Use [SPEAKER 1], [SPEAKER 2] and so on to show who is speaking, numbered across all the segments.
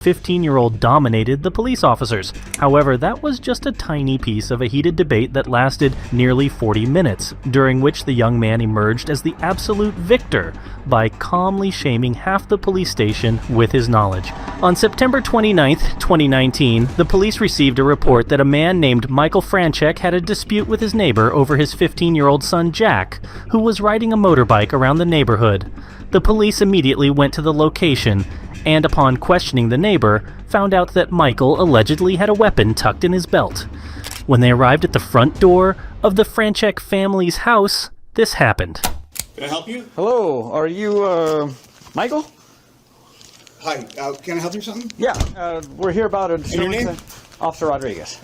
[SPEAKER 1] 15-year-old dominated the police officers. However, that was just a tiny piece of a heated debate that lasted nearly 40 minutes, during which the young man emerged as the absolute victor by calmly shaming half the police station with his knowledge. On September 29th, 2019, the police received a report that a man named Michael Franchek had a dispute with his neighbor over his 15-year-old son Jack, who was riding a motorbike around the neighborhood. The police immediately went to the location, and upon questioning the neighbor, found out that Michael allegedly had a weapon tucked in his belt. When they arrived at the front door of the Franchek family's house, this happened.
[SPEAKER 2] Can I help you?
[SPEAKER 3] Hello, are you, Michael?
[SPEAKER 2] Hi, can I help you with something?
[SPEAKER 3] Yeah, we're here about a...
[SPEAKER 2] And your name?
[SPEAKER 3] Officer Rodriguez.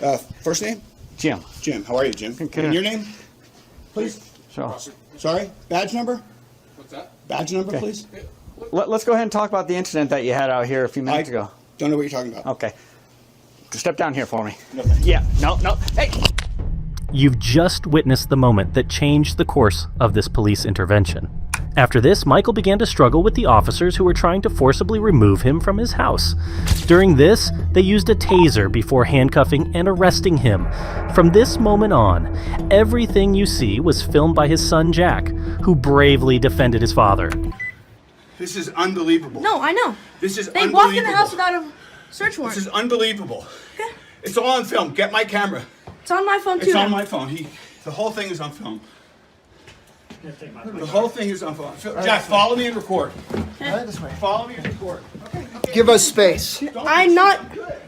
[SPEAKER 2] First name?
[SPEAKER 3] Jim.
[SPEAKER 2] Jim, how are you, Jim?
[SPEAKER 3] Okay.
[SPEAKER 2] And your name? Please?
[SPEAKER 3] So,
[SPEAKER 2] Sorry? Badge number?
[SPEAKER 4] What's that?
[SPEAKER 2] Badge number, please?
[SPEAKER 3] let's go ahead and talk about the incident that you had out here a few minutes ago.
[SPEAKER 2] Don't know what you're talking about.
[SPEAKER 3] Okay. Step down here for me.
[SPEAKER 2] No, thank you.
[SPEAKER 3] Yeah, no, hey!
[SPEAKER 1] You've just witnessed the moment that changed the course of this police intervention. After this, Michael began to struggle with the officers who were trying to forcibly remove him from his house. During this, they used a taser before handcuffing and arresting him. From this moment on, everything you see was filmed by his son Jack, who bravely defended his father.
[SPEAKER 2] This is unbelievable.
[SPEAKER 5] No, I know.
[SPEAKER 2] This is
[SPEAKER 5] They
[SPEAKER 2] unbelievable.
[SPEAKER 5] walked in the house without a search warrant.
[SPEAKER 2] This is unbelievable.
[SPEAKER 5] Okay.
[SPEAKER 2] It's all on film. Get my camera.
[SPEAKER 5] It's on my phone too.
[SPEAKER 2] It's on
[SPEAKER 5] now.
[SPEAKER 2] my phone. The whole thing is on film. The whole thing is on film. Jack, follow me and record.
[SPEAKER 6] This way.
[SPEAKER 2] Follow me and record.
[SPEAKER 6] Give us space.
[SPEAKER 5] I'm not.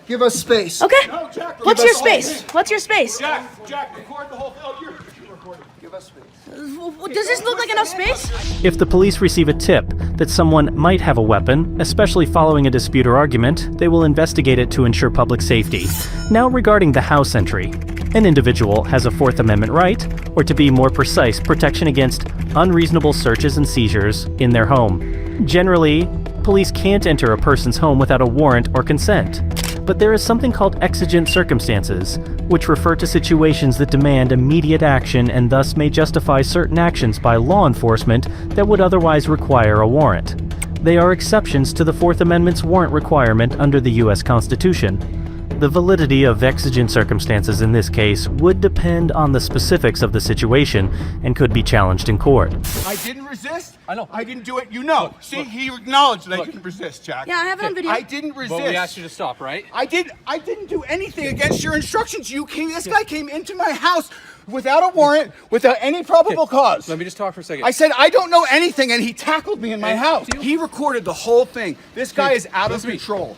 [SPEAKER 6] Give us space.
[SPEAKER 5] Okay.
[SPEAKER 2] No, Jack,
[SPEAKER 5] What's
[SPEAKER 2] record
[SPEAKER 5] your
[SPEAKER 2] the whole
[SPEAKER 5] space?
[SPEAKER 2] thing.
[SPEAKER 5] What's your space?
[SPEAKER 2] Jack, record the whole film. Oh, you're recording.
[SPEAKER 6] Give us space.
[SPEAKER 5] Does this look like enough space?
[SPEAKER 1] If the police receive a tip that someone might have a weapon, especially following a dispute or argument, they will investigate it to ensure public safety. Now regarding the house entry. An individual has a Fourth Amendment right, or to be more precise, protection against unreasonable searches and seizures in their home. Generally, police can't enter a person's home without a warrant or consent. But there is something called exigent circumstances, which refer to situations that demand immediate action and thus may justify certain actions by law enforcement that would otherwise require a warrant. They are exceptions to the Fourth Amendment's warrant requirement under the U.S. Constitution. The validity of exigent circumstances in this case would depend on the specifics of the situation and could be challenged in court.
[SPEAKER 2] I didn't resist.
[SPEAKER 4] I know.
[SPEAKER 2] I didn't do it. You know. See, he acknowledged that I didn't resist, Jack.
[SPEAKER 5] Yeah, I have it on video.
[SPEAKER 2] I didn't resist.
[SPEAKER 4] Well, we asked you to stop, right?
[SPEAKER 2] I didn't do anything against your instructions. This guy came into my house without a warrant, without any probable cause.
[SPEAKER 4] Let me just talk for a second.
[SPEAKER 2] I said, I don't know anything, and he tackled me in my
[SPEAKER 4] Hey,
[SPEAKER 2] house.
[SPEAKER 4] do you-
[SPEAKER 2] He recorded the whole thing. This guy
[SPEAKER 4] Hey,
[SPEAKER 2] is out of
[SPEAKER 4] listen to me.
[SPEAKER 2] control.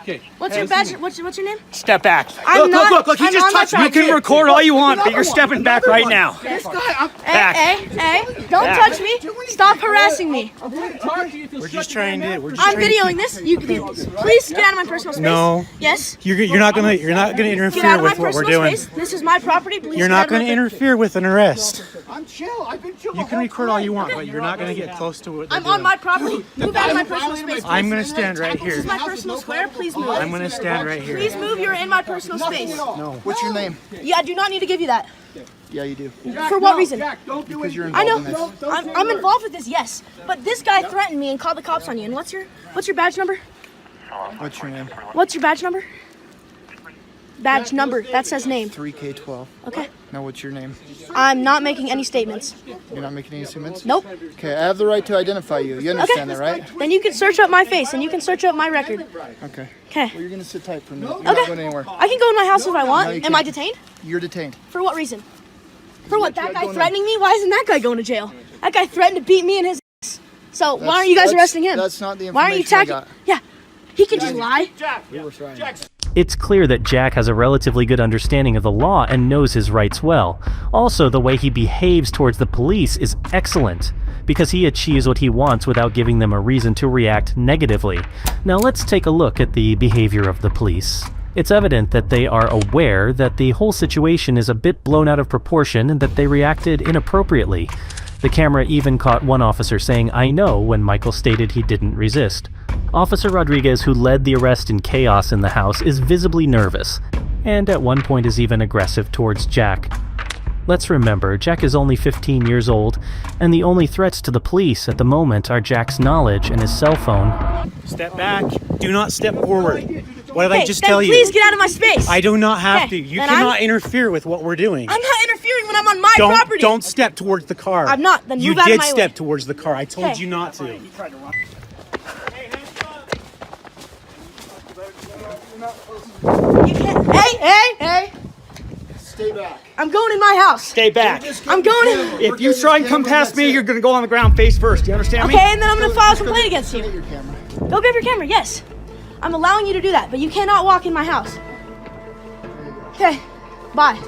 [SPEAKER 4] Okay.
[SPEAKER 5] What's your badge? What's your name?
[SPEAKER 3] Step back.
[SPEAKER 5] I'm not.
[SPEAKER 2] Look, he
[SPEAKER 5] I'm
[SPEAKER 2] just
[SPEAKER 5] on my
[SPEAKER 2] touched me.
[SPEAKER 5] property.
[SPEAKER 3] You can record all you want, but
[SPEAKER 2] Another
[SPEAKER 3] you're
[SPEAKER 2] one,
[SPEAKER 3] stepping back
[SPEAKER 2] another
[SPEAKER 3] right
[SPEAKER 2] one.
[SPEAKER 3] now.
[SPEAKER 2] This guy,
[SPEAKER 5] Hey, don't touch me. Stop harassing me.
[SPEAKER 7] We're just trying to.
[SPEAKER 5] I'm videoing this. You please get out of my personal space.
[SPEAKER 7] No.
[SPEAKER 5] Yes.
[SPEAKER 7] You're not gonna
[SPEAKER 5] Get out
[SPEAKER 7] interfere
[SPEAKER 5] of my
[SPEAKER 7] with what we're
[SPEAKER 5] personal
[SPEAKER 7] doing.
[SPEAKER 5] space. This is my property. Please
[SPEAKER 7] You're
[SPEAKER 5] get
[SPEAKER 7] not
[SPEAKER 5] out of my
[SPEAKER 7] gonna interfere with an arrest.
[SPEAKER 2] I'm chill. I've been chill.
[SPEAKER 7] You can record all you want, but you're not gonna get close to what they're
[SPEAKER 5] I'm
[SPEAKER 7] doing.
[SPEAKER 5] on my property. Move out of my personal space.
[SPEAKER 7] I'm gonna stand right
[SPEAKER 5] This is
[SPEAKER 7] here.
[SPEAKER 5] my personal square. Please move.
[SPEAKER 7] I'm gonna stand right here.
[SPEAKER 5] Please move. You're in my personal space.
[SPEAKER 6] What's your name?
[SPEAKER 5] Yeah, I do not need to give you that.
[SPEAKER 6] Yeah, you do.
[SPEAKER 5] For what reason?
[SPEAKER 2] Jack, don't do
[SPEAKER 6] Because
[SPEAKER 2] it.
[SPEAKER 6] you're
[SPEAKER 5] I
[SPEAKER 6] involved
[SPEAKER 5] know.
[SPEAKER 6] in this.
[SPEAKER 5] I'm involved with this, yes. But this guy threatened me and called the cops on you. And what's your badge number?
[SPEAKER 6] What's your name?
[SPEAKER 5] What's your badge number? Badge number. That says name.
[SPEAKER 6] 3K12.
[SPEAKER 5] Okay.
[SPEAKER 6] Now, what's your name?
[SPEAKER 5] I'm not making any statements.
[SPEAKER 6] You're not making any statements?
[SPEAKER 5] Nope.
[SPEAKER 6] Okay, I have the right to identify you. You understand that, right?
[SPEAKER 5] Then you can search up my face and you can search up my record.
[SPEAKER 6] Okay.
[SPEAKER 5] Okay.
[SPEAKER 6] Well, you're gonna sit tight for a minute. You're not
[SPEAKER 5] Okay.
[SPEAKER 6] going anywhere.
[SPEAKER 5] I can go in my house if I want.
[SPEAKER 6] No, you
[SPEAKER 5] Am I
[SPEAKER 6] can't.
[SPEAKER 5] detained?
[SPEAKER 6] You're detained.
[SPEAKER 5] For what reason? For what? That guy
[SPEAKER 6] going
[SPEAKER 5] threatening me? Why isn't that guy going to jail? That guy threatened to beat me in his ass. So why aren't you guys arresting him?
[SPEAKER 6] That's not the
[SPEAKER 5] Why aren't you
[SPEAKER 6] information I
[SPEAKER 5] tackling? Yeah. He can just lie.
[SPEAKER 6] We were trying.
[SPEAKER 1] It's clear that Jack has a relatively good understanding of the law and knows his rights well. Also, the way he behaves towards the police is excellent, because he achieves what he wants without giving them a reason to react negatively. Now let's take a look at the behavior of the police. It's evident that they are aware that the whole situation is a bit blown out of proportion and that they reacted inappropriately. The camera even caught one officer saying, "I know," when Michael stated he didn't resist. Officer Rodriguez, who led the arrest in chaos in the house, is visibly nervous, and at one point is even aggressive towards Jack. Let's remember, Jack is only 15 years old, and the only threats to the police at the moment are Jack's knowledge and his cell phone.
[SPEAKER 7] Step back. Do not step forward. What did I just
[SPEAKER 5] then
[SPEAKER 7] tell you?
[SPEAKER 5] please get out of my space.
[SPEAKER 7] I do not have
[SPEAKER 5] Okay,
[SPEAKER 7] to. You
[SPEAKER 5] then
[SPEAKER 7] cannot interfere with what we're doing.
[SPEAKER 5] I'm not interfering when I'm on my property.
[SPEAKER 7] Don't step towards the car.
[SPEAKER 5] I'm not. Then
[SPEAKER 7] you
[SPEAKER 5] move out of
[SPEAKER 7] did
[SPEAKER 5] my
[SPEAKER 7] step
[SPEAKER 5] way.
[SPEAKER 7] towards the car. I told
[SPEAKER 5] Okay.
[SPEAKER 7] you not to.
[SPEAKER 5] You can't. Hey!
[SPEAKER 6] Stay back.
[SPEAKER 5] I'm going in my house.
[SPEAKER 3] Stay back.
[SPEAKER 5] I'm going in.
[SPEAKER 3] If you try and come past me, you're going to go on the ground face first. You understand me?
[SPEAKER 5] Okay, and then I'm gonna file a complaint against you.
[SPEAKER 6] Your camera.
[SPEAKER 5] Go grab your camera. Yes, I'm allowing you to do that, but you cannot walk in my house. Okay, bye.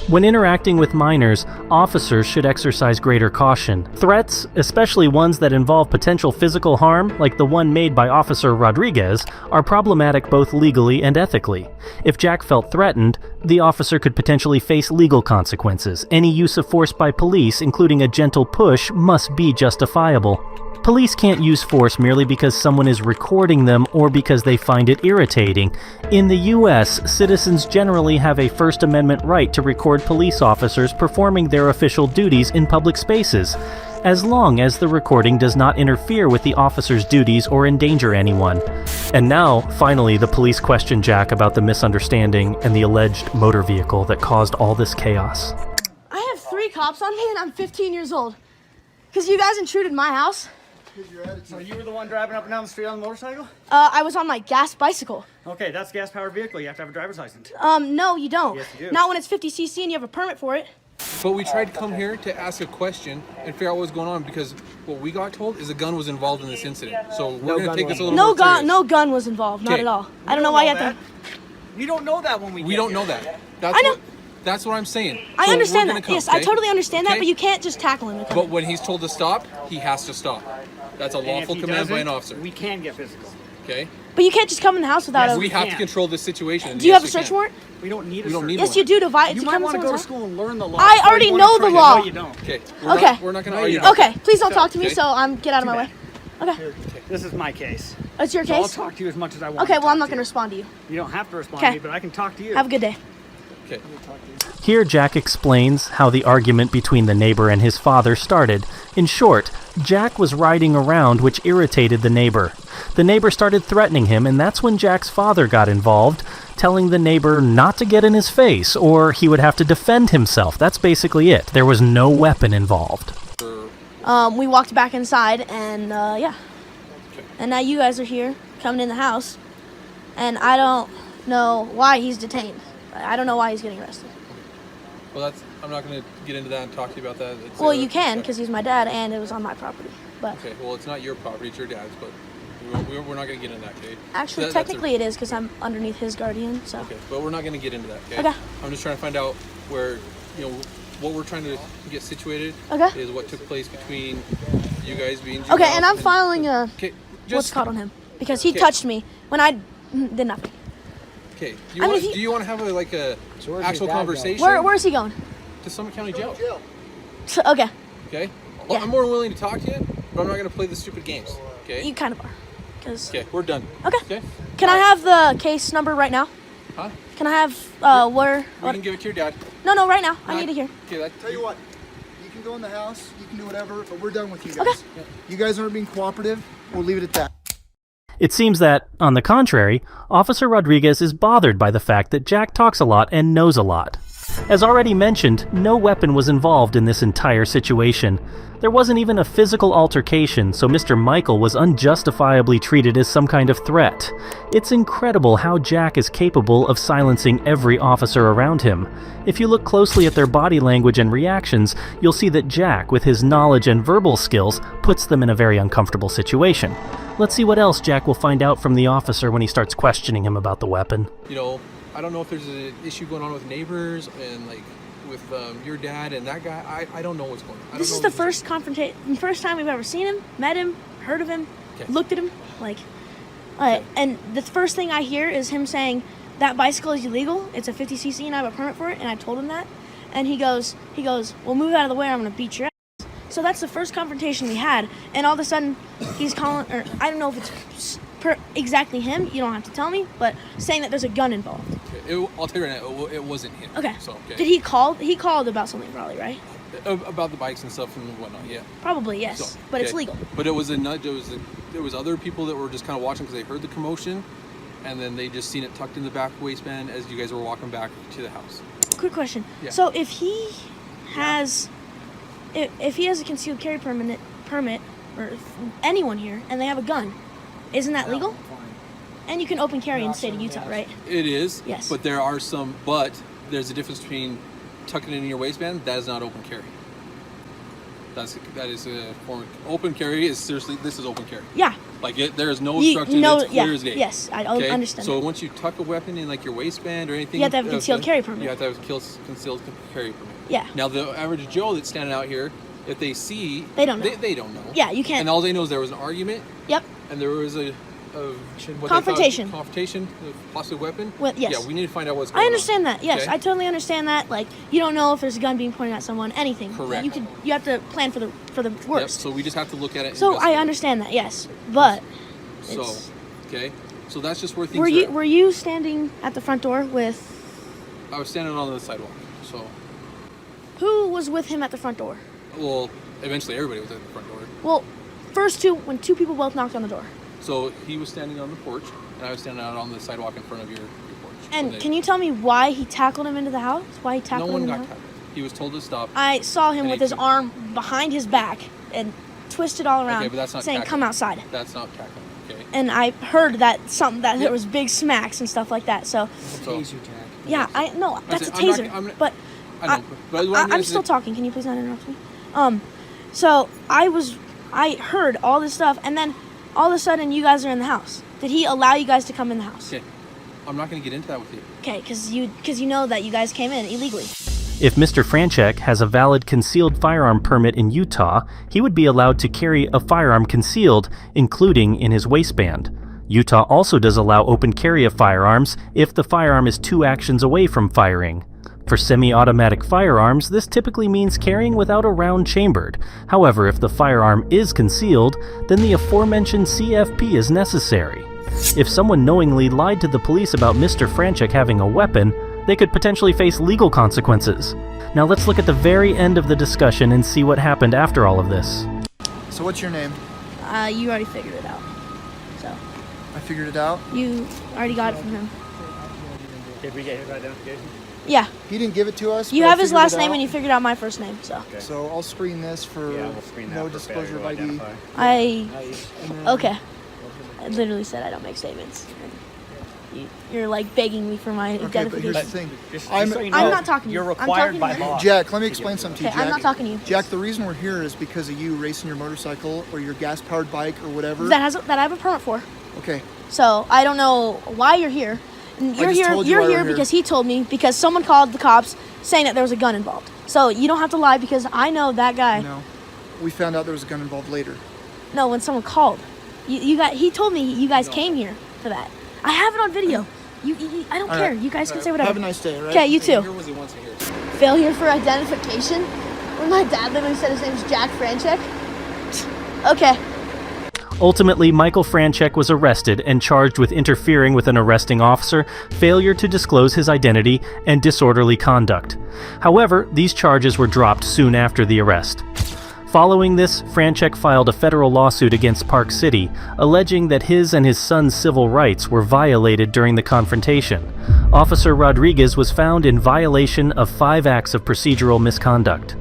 [SPEAKER 1] When interacting with minors, officers should exercise greater caution. Threats, especially ones that involve potential physical harm, like the one made by Officer Rodriguez, are problematic both legally and ethically. If Jack felt threatened, the officer could potentially face legal consequences. Any use of force by police, including a gentle push, must be justifiable. Police can't use force merely because someone is recording them or because they find it irritating. In the US, citizens generally have a First Amendment right to record police officers performing their official duties in public spaces, as long as the recording does not interfere with the officer's duties or endanger anyone. And now, finally, the police question Jack about the misunderstanding and the alleged motor vehicle that caused all this chaos.
[SPEAKER 5] I have 3 cops on me, and I'm 15 years old. Cause you guys intruded my house.
[SPEAKER 3] So you were the one driving up and down the street on the motorcycle?
[SPEAKER 5] I was on my gas bicycle.
[SPEAKER 3] Okay, that's a gas-powered vehicle. You have to have a driver's license.
[SPEAKER 5] No, you don't.
[SPEAKER 3] Yes, you do.
[SPEAKER 5] Not when it's 50cc and you have a permit for it.
[SPEAKER 4] But we tried to come here to ask a question and figure out what was going on because what we got told is a gun was involved in this incident. So we're going to take this a little
[SPEAKER 5] No
[SPEAKER 4] more
[SPEAKER 5] gun,
[SPEAKER 4] serious.
[SPEAKER 5] no gun was involved. Not
[SPEAKER 4] Okay.
[SPEAKER 5] at all. I don't know why you have to.
[SPEAKER 3] You don't know that when
[SPEAKER 4] We
[SPEAKER 3] get
[SPEAKER 4] don't
[SPEAKER 3] here.
[SPEAKER 4] know that. That's
[SPEAKER 5] I know.
[SPEAKER 4] what that's what I'm saying.
[SPEAKER 5] I
[SPEAKER 4] So
[SPEAKER 5] understand
[SPEAKER 4] we're
[SPEAKER 5] that.
[SPEAKER 4] gonna come,
[SPEAKER 5] Yes, I
[SPEAKER 4] okay?
[SPEAKER 5] totally understand that,
[SPEAKER 4] Okay?
[SPEAKER 5] but you can't just tackle him.
[SPEAKER 4] But when he's told to stop, he has to stop. That's a
[SPEAKER 3] And if
[SPEAKER 4] lawful
[SPEAKER 3] he
[SPEAKER 4] command by
[SPEAKER 3] doesn't,
[SPEAKER 4] an officer.
[SPEAKER 3] We can get physical.
[SPEAKER 4] Okay?
[SPEAKER 5] But you can't just come in the house without
[SPEAKER 3] Yes,
[SPEAKER 5] a.
[SPEAKER 4] We have to
[SPEAKER 3] can.
[SPEAKER 4] control this situation.
[SPEAKER 5] Do you
[SPEAKER 4] Yes,
[SPEAKER 5] have a
[SPEAKER 4] we
[SPEAKER 5] search
[SPEAKER 4] can.
[SPEAKER 5] warrant?
[SPEAKER 3] We don't need a
[SPEAKER 4] We don't
[SPEAKER 3] search
[SPEAKER 4] need
[SPEAKER 5] Yes,
[SPEAKER 4] one.
[SPEAKER 5] you do. To
[SPEAKER 3] You might
[SPEAKER 5] come
[SPEAKER 3] want to
[SPEAKER 5] in
[SPEAKER 3] go to
[SPEAKER 5] someone's house.
[SPEAKER 3] school and learn the law.
[SPEAKER 5] I
[SPEAKER 3] before
[SPEAKER 5] already
[SPEAKER 3] you
[SPEAKER 5] know
[SPEAKER 3] wanna
[SPEAKER 5] the
[SPEAKER 3] try it.
[SPEAKER 5] law.
[SPEAKER 3] No, you don't.
[SPEAKER 4] Okay.
[SPEAKER 5] Okay.
[SPEAKER 4] We're not going to
[SPEAKER 3] No,
[SPEAKER 4] argue.
[SPEAKER 3] you don't.
[SPEAKER 5] Okay, please don't talk to me.
[SPEAKER 4] Okay.
[SPEAKER 5] So get out of my way.
[SPEAKER 3] bad.
[SPEAKER 5] Okay,
[SPEAKER 3] This is my case.
[SPEAKER 5] it's your
[SPEAKER 3] So I'll
[SPEAKER 5] case.
[SPEAKER 3] talk to you as much as I want.
[SPEAKER 5] Okay,
[SPEAKER 3] to
[SPEAKER 5] well I'm
[SPEAKER 3] talk
[SPEAKER 5] not
[SPEAKER 3] to
[SPEAKER 5] gonna
[SPEAKER 3] you.
[SPEAKER 5] respond to you.
[SPEAKER 3] You don't have to respond
[SPEAKER 5] Okay.
[SPEAKER 3] to me, but I can talk to you.
[SPEAKER 5] Have a good day.
[SPEAKER 4] Okay.
[SPEAKER 1] Here, Jack explains how the argument between the neighbor and his father started. In short, Jack was riding around, which irritated the neighbor. The neighbor started threatening him, and that's when Jack's father got involved, telling the neighbor not to get in his face, or he would have to defend himself. That's basically it. There was no weapon involved.
[SPEAKER 5] We walked back inside, and yeah. And now you guys are here, coming in the house, and I don't know why he's detained. I don't know why he's getting arrested.
[SPEAKER 4] Well, I'm not going to get into that and talk to you about that. It's,
[SPEAKER 5] Well, you can, because he's my dad, and it was on my property. But
[SPEAKER 4] Okay, well, it's not your property, it's your dad's, but we're not going to get into that, okay?
[SPEAKER 5] actually,
[SPEAKER 4] That's a-
[SPEAKER 5] technically it is, because I'm underneath his guardian, so.
[SPEAKER 4] Okay, but we're not going to get into that, okay?
[SPEAKER 5] Okay.
[SPEAKER 4] I'm just trying to find out where, what we're trying to get situated
[SPEAKER 5] Okay.
[SPEAKER 4] is what took place between you guys being
[SPEAKER 5] Okay,
[SPEAKER 4] juveniles
[SPEAKER 5] and I'm filing a,
[SPEAKER 4] Okay,
[SPEAKER 5] what's
[SPEAKER 4] just...
[SPEAKER 5] called on him, because he
[SPEAKER 4] Okay.
[SPEAKER 5] touched me when I did nothing.
[SPEAKER 4] Okay,
[SPEAKER 5] I mean,
[SPEAKER 4] do you want to have a
[SPEAKER 6] where's
[SPEAKER 4] actual
[SPEAKER 6] your dad
[SPEAKER 4] conversation?
[SPEAKER 5] Where's he going?
[SPEAKER 4] To Summit County Jail,
[SPEAKER 5] Okay,
[SPEAKER 4] okay?
[SPEAKER 5] Yeah.
[SPEAKER 4] I'm more willing to talk to you, but I'm not going to play the stupid games, okay?
[SPEAKER 5] you kind of are. 'Cause-
[SPEAKER 4] Okay, we're done.
[SPEAKER 5] Okay.
[SPEAKER 4] Okay?
[SPEAKER 5] Can I have the case number right now?
[SPEAKER 4] Huh?
[SPEAKER 5] Can I have, where?
[SPEAKER 4] We can give it to your dad.
[SPEAKER 5] No, right now. I need to hear.
[SPEAKER 4] Okay,
[SPEAKER 6] Tell you what, you can go in the house, you can do whatever, but we're done with you guys. You guys aren't being cooperative. We'll leave it at that.
[SPEAKER 1] It seems that, on the contrary, Officer Rodriguez is bothered by the fact that Jack talks a lot and knows a lot. As already mentioned, no weapon was involved in this entire situation. There wasn't even a physical altercation, so Mr. Michael was unjustifiably treated as some kind of threat. It's incredible how Jack is capable of silencing every officer around him. If you look closely at their body language and reactions, you'll see that Jack, with his knowledge and verbal skills, puts them in a very uncomfortable situation. Let's see what else Jack will find out from the officer when he starts questioning him about the weapon.
[SPEAKER 4] I don't know if there's an issue going on with neighbors and with your dad and that guy. I don't know what's going on.
[SPEAKER 5] This is the first time we've ever seen him, met him, heard of him,
[SPEAKER 4] Okay.
[SPEAKER 5] looked at him, and the first thing I hear is him saying that bicycle is illegal. It's a 50cc and I have a permit for it, and I told him that, and he goes, well, move out of the way, or I'm gonna beat your ass. So that's the first confrontation we had, and all of a sudden he's calling, or I don't know if it's exactly him. You don't have to tell me, but saying that there's a gun involved.
[SPEAKER 4] Okay. I'll tell you right now, it wasn't him.
[SPEAKER 5] Okay.
[SPEAKER 4] So, okay.
[SPEAKER 5] Did he call? He called about something probably, right?
[SPEAKER 4] About the bikes and stuff and whatnot, yeah.
[SPEAKER 5] Probably, yes.
[SPEAKER 4] So,
[SPEAKER 5] But it's
[SPEAKER 4] okay.
[SPEAKER 5] legal.
[SPEAKER 4] But it was a nudge. There was other people that were just kind of watching because they heard the commotion, and then they just seen it tucked in the back waistband as you guys were walking back to the house.
[SPEAKER 5] Quick question.
[SPEAKER 4] Yeah.
[SPEAKER 5] So if he has, if he has a concealed carry permit, or if anyone here, and they have a gun, isn't that legal? And you can open carry in the state of Utah, right?
[SPEAKER 4] It is.
[SPEAKER 5] Yes.
[SPEAKER 4] But there's a difference between tucking it in your waistband. That is not open carry. That is a form. Open carry is seriously. This is open carry.
[SPEAKER 5] Yeah.
[SPEAKER 4] Like there is no
[SPEAKER 5] You
[SPEAKER 4] obstruction.
[SPEAKER 5] know,
[SPEAKER 4] It's clear
[SPEAKER 5] yeah,
[SPEAKER 4] as day.
[SPEAKER 5] yes, I
[SPEAKER 4] Okay?
[SPEAKER 5] understand
[SPEAKER 4] So
[SPEAKER 5] that.
[SPEAKER 4] once you tuck a weapon in like your waistband or anything,
[SPEAKER 5] You have to have a concealed carry permit.
[SPEAKER 4] You have to have a concealed carry permit.
[SPEAKER 5] Yeah.
[SPEAKER 4] Now the average Joe that's standing out here, if they see,
[SPEAKER 5] They don't know.
[SPEAKER 4] They don't know.
[SPEAKER 5] Yeah, you can't-
[SPEAKER 4] And all they know is there was an argument,
[SPEAKER 5] Yep.
[SPEAKER 4] and there was what they thought-
[SPEAKER 5] Confrontation.
[SPEAKER 4] confrontation, a possible weapon.
[SPEAKER 5] Well, yes.
[SPEAKER 4] Yeah, we need to find out what's going
[SPEAKER 5] I
[SPEAKER 4] on.
[SPEAKER 5] understand that. Yes,
[SPEAKER 4] Okay?
[SPEAKER 5] I totally understand that. Like, you don't know if there's a gun being pointed at someone, anything.
[SPEAKER 4] Correct.
[SPEAKER 5] You have to plan for the
[SPEAKER 4] Yep,
[SPEAKER 5] worst.
[SPEAKER 4] so we just have to look at it. And
[SPEAKER 5] So I
[SPEAKER 4] investigate.
[SPEAKER 5] understand that. Yes, but
[SPEAKER 4] So,
[SPEAKER 5] it's,
[SPEAKER 4] okay. So that's just where things
[SPEAKER 5] were you standing at the front door with
[SPEAKER 4] I was standing on the sidewalk. So,
[SPEAKER 5] who was with him at the front door?
[SPEAKER 4] well, eventually everybody was at the front door.
[SPEAKER 5] Well, when two people both knocked on the door.
[SPEAKER 4] So he was standing on the porch, and I was standing out on the sidewalk in front of your porch.
[SPEAKER 5] And can you tell me why he tackled him into the house? Why he
[SPEAKER 4] No
[SPEAKER 5] tackled
[SPEAKER 4] one
[SPEAKER 5] him in
[SPEAKER 4] got
[SPEAKER 5] the house?
[SPEAKER 4] tackled. He was told to stop.
[SPEAKER 5] I saw him
[SPEAKER 4] And
[SPEAKER 5] with
[SPEAKER 4] he
[SPEAKER 5] his
[SPEAKER 4] took-
[SPEAKER 5] arm behind his back and twisted all around,
[SPEAKER 4] Okay, but that's not
[SPEAKER 5] saying,
[SPEAKER 4] tackling.
[SPEAKER 5] "Come outside."
[SPEAKER 4] That's not tackling. Okay.
[SPEAKER 5] And I heard that there
[SPEAKER 4] Yep.
[SPEAKER 5] was big smacks and stuff like that. So
[SPEAKER 4] So,
[SPEAKER 5] yeah, I know that's a
[SPEAKER 4] said, I'm not-
[SPEAKER 5] taser.
[SPEAKER 4] I'm not-
[SPEAKER 5] but
[SPEAKER 4] I know, but what
[SPEAKER 5] I'm
[SPEAKER 4] is
[SPEAKER 5] still
[SPEAKER 4] that-
[SPEAKER 5] talking. Can you please not interrupt me? So I heard all this stuff, and then all of a sudden you guys are in the house. Did he allow you guys to come in the house?
[SPEAKER 4] Okay. I'm not going to get into that with you.
[SPEAKER 5] Okay, because you know that you guys came in illegally.
[SPEAKER 1] If Mr. Franchek has a valid concealed firearm permit in Utah, he would be allowed to carry a firearm concealed, including in his waistband. Utah also does allow open carry of firearms if the firearm is 2 actions away from firing. For semi-automatic firearms, this typically means carrying without a round chambered. However, if the firearm is concealed, then the aforementioned CFP is necessary. If someone knowingly lied to the police about Mr. Franchek having a weapon, they could potentially face legal consequences. Now let's look at the very end of the discussion and see what happened after all of this.
[SPEAKER 6] So what's your name?
[SPEAKER 5] You already figured it out. So
[SPEAKER 6] I figured it out.
[SPEAKER 5] you already got it from him.
[SPEAKER 3] Did we get his identification?
[SPEAKER 5] Yeah.
[SPEAKER 6] He didn't give it to us.
[SPEAKER 5] You
[SPEAKER 6] but I
[SPEAKER 5] have his
[SPEAKER 6] figured
[SPEAKER 5] last
[SPEAKER 6] it
[SPEAKER 5] name
[SPEAKER 6] out.
[SPEAKER 5] and you figured out my first name. So
[SPEAKER 6] So I'll screen this for no disclosure of ID.
[SPEAKER 5] okay. I literally said I don't make statements. You're like begging me for my
[SPEAKER 6] Okay, but here's the
[SPEAKER 5] identification.
[SPEAKER 6] thing.
[SPEAKER 5] I'm not talking to you.
[SPEAKER 3] You're
[SPEAKER 5] I'm
[SPEAKER 3] required
[SPEAKER 5] talking
[SPEAKER 3] by
[SPEAKER 5] to him.
[SPEAKER 3] law.
[SPEAKER 6] Jack, let me explain something to you,
[SPEAKER 5] Okay,
[SPEAKER 6] Jack.
[SPEAKER 5] I'm not talking to you.
[SPEAKER 6] Jack, the reason we're here is because of you racing your motorcycle or your gas-powered bike or whatever.
[SPEAKER 5] That I have a permit for.
[SPEAKER 6] Okay.
[SPEAKER 5] So I don't know why you're here. And You're
[SPEAKER 6] just
[SPEAKER 5] here.
[SPEAKER 6] told you
[SPEAKER 5] You're
[SPEAKER 6] why we're
[SPEAKER 5] here
[SPEAKER 6] here.
[SPEAKER 5] because he told me because someone called the cops saying that there was a gun involved. So you don't have to lie because I know that guy.
[SPEAKER 6] No. We found out there was a gun involved later.
[SPEAKER 5] No, when someone called, he told me you guys came here for that. I have it on video. I don't
[SPEAKER 6] All
[SPEAKER 5] care.
[SPEAKER 6] right.
[SPEAKER 5] You guys can say
[SPEAKER 6] Have
[SPEAKER 5] whatever.
[SPEAKER 6] a nice day, all right?
[SPEAKER 5] Okay, you
[SPEAKER 4] Here
[SPEAKER 5] too.
[SPEAKER 4] was he wants to hear.
[SPEAKER 5] Failure for identification. When my dad literally said his name's Jack Franchek. Okay.
[SPEAKER 1] Ultimately, Michael Franchek was arrested and charged with interfering with an arresting officer, failure to disclose his identity, and disorderly conduct. However, these charges were dropped soon after the arrest. Following this, Franchek filed a federal lawsuit against Park City, alleging that his and his son's civil rights were violated during the confrontation. Officer Rodriguez was found in violation of 5 acts of procedural misconduct.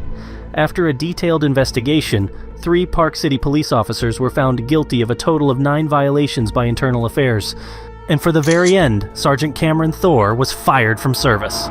[SPEAKER 1] After a detailed investigation, 3 Park City police officers were found guilty of a total of 9 violations by Internal Affairs. And for the very end, Sergeant Cameron Thor was fired from service.